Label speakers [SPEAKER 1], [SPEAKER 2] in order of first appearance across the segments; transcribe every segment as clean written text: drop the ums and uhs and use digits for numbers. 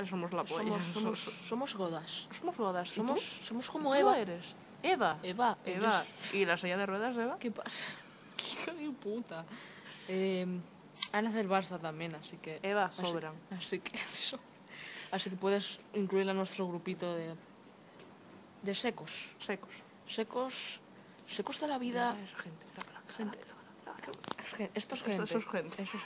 [SPEAKER 1] Somos la polla.
[SPEAKER 2] Somos godas.
[SPEAKER 1] Somos godas.
[SPEAKER 2] Somos como
[SPEAKER 1] ¿Tú
[SPEAKER 2] Eva.
[SPEAKER 1] eres? Eva.
[SPEAKER 2] Eva.
[SPEAKER 1] ¿Y la silla de ruedas, Eva?
[SPEAKER 2] ¿Qué pasa? ¡Qué hija de puta! Ana es del Barça también, así que...
[SPEAKER 1] Eva, sobran.
[SPEAKER 2] Así que puedes incluirla en nuestro grupito de secos. Secos de la vida. Esto es gente.
[SPEAKER 1] Eso es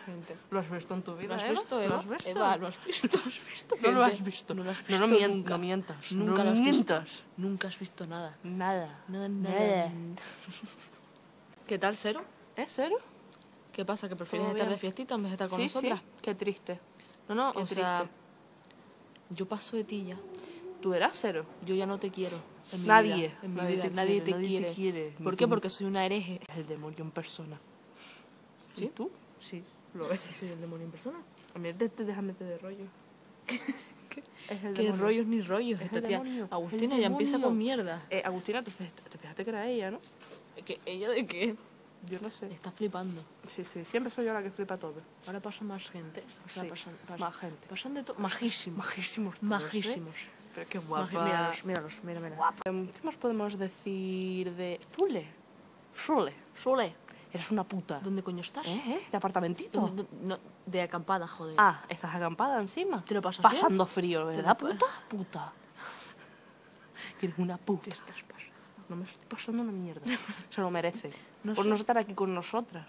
[SPEAKER 1] gente. ¿Lo has visto en tu vida,
[SPEAKER 2] ¿Lo has
[SPEAKER 1] Eva?
[SPEAKER 2] visto, Eva?
[SPEAKER 1] ¿Lo has visto?
[SPEAKER 2] Eva, ¿lo has visto?
[SPEAKER 1] No lo has visto.
[SPEAKER 2] No lo has
[SPEAKER 1] No
[SPEAKER 2] visto
[SPEAKER 1] mientas. No mientas.
[SPEAKER 2] Nunca
[SPEAKER 1] No
[SPEAKER 2] lo has visto.
[SPEAKER 1] mientas.
[SPEAKER 2] Nunca has visto nada.
[SPEAKER 1] Nada.
[SPEAKER 2] Nada. ¿Qué tal, Cero?
[SPEAKER 1] ¿Es cero?
[SPEAKER 2] ¿Qué pasa? ¿Que prefieres
[SPEAKER 1] Todo
[SPEAKER 2] estar
[SPEAKER 1] bien.
[SPEAKER 2] de fiestita en vez de estar con
[SPEAKER 1] Sí,
[SPEAKER 2] nosotras?
[SPEAKER 1] sí. Qué triste.
[SPEAKER 2] No,
[SPEAKER 1] Qué
[SPEAKER 2] o sea...
[SPEAKER 1] triste.
[SPEAKER 2] Yo paso de ti ya.
[SPEAKER 1] ¿Tú eras cero?
[SPEAKER 2] Yo ya no te quiero. En mi
[SPEAKER 1] Nadie.
[SPEAKER 2] vida, en mi
[SPEAKER 1] Nadie
[SPEAKER 2] vida.
[SPEAKER 1] te
[SPEAKER 2] Nadie
[SPEAKER 1] quiere,
[SPEAKER 2] te
[SPEAKER 1] nadie
[SPEAKER 2] quiere.
[SPEAKER 1] te quiere.
[SPEAKER 2] ¿Por qué? Porque soy una hereje.
[SPEAKER 1] Es el demonio en persona.
[SPEAKER 2] ¿Sí?
[SPEAKER 1] ¿Y tú? Sí, lo ves.
[SPEAKER 2] ¿Soy el demonio en persona?
[SPEAKER 1] A mí déjame de rollo.
[SPEAKER 2] ¿Qué?
[SPEAKER 1] Es el
[SPEAKER 2] ¿Qué
[SPEAKER 1] demonio.
[SPEAKER 2] rollos ni rollos?
[SPEAKER 1] Es
[SPEAKER 2] Esta
[SPEAKER 1] el
[SPEAKER 2] tía
[SPEAKER 1] demonio.
[SPEAKER 2] Agustina
[SPEAKER 1] El
[SPEAKER 2] ya empieza
[SPEAKER 1] demonio.
[SPEAKER 2] con mierda.
[SPEAKER 1] Agustina, te fijaste que era ella, ¿no?
[SPEAKER 2] ¿Ella de qué?
[SPEAKER 1] Yo no sé.
[SPEAKER 2] Está flipando.
[SPEAKER 1] Sí, siempre soy yo la que flipa todo.
[SPEAKER 2] Ahora pasa más gente. O sea,
[SPEAKER 1] Sí, más gente.
[SPEAKER 2] Pasan de todo. Majísimos.
[SPEAKER 1] Majísimos todos,
[SPEAKER 2] Majísimos.
[SPEAKER 1] Pero qué guapa.
[SPEAKER 2] Míralos.
[SPEAKER 1] ¿Qué más podemos decir de Zule?
[SPEAKER 2] Sole,
[SPEAKER 1] Eres una puta.
[SPEAKER 2] ¿dónde coño estás?
[SPEAKER 1] ¿De apartamentito?
[SPEAKER 2] No, de acampada, joder.
[SPEAKER 1] Ah, ¿estás acampada encima?
[SPEAKER 2] ¿Te lo pasas
[SPEAKER 1] Pasando frío,
[SPEAKER 2] ¿Te
[SPEAKER 1] ¿verdad,
[SPEAKER 2] lo
[SPEAKER 1] puta? Puta. Que eres una puta.
[SPEAKER 2] ¿Qué estás pasando?
[SPEAKER 1] No me estoy pasando una mierda. Se lo merece.
[SPEAKER 2] No
[SPEAKER 1] Por
[SPEAKER 2] sé.
[SPEAKER 1] no estar aquí con nosotras.